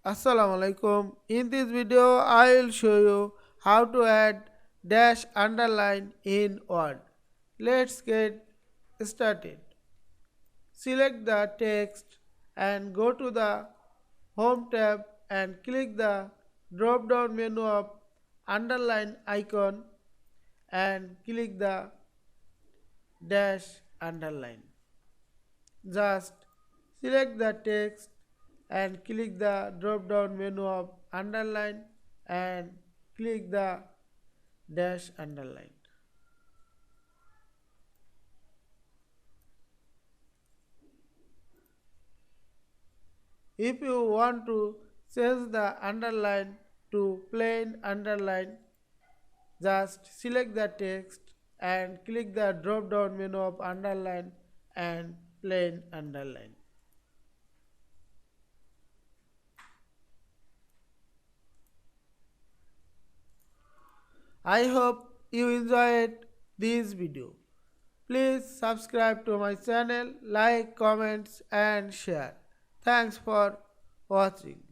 Assalamu Alaikum. In this video, I will show you how to add dash underline in Word. Let's get started. Select the text and go to the Home tab and click the drop down menu of underline icon and click the dash underline. Just select the text and click the drop down menu of underline and click the dash underline. If you want to change the underline to plain underline, just select the text and click the drop down menu of underline and plain underline. I hope you enjoyed this video. Please subscribe to my channel, like, comments and share. Thanks for watching.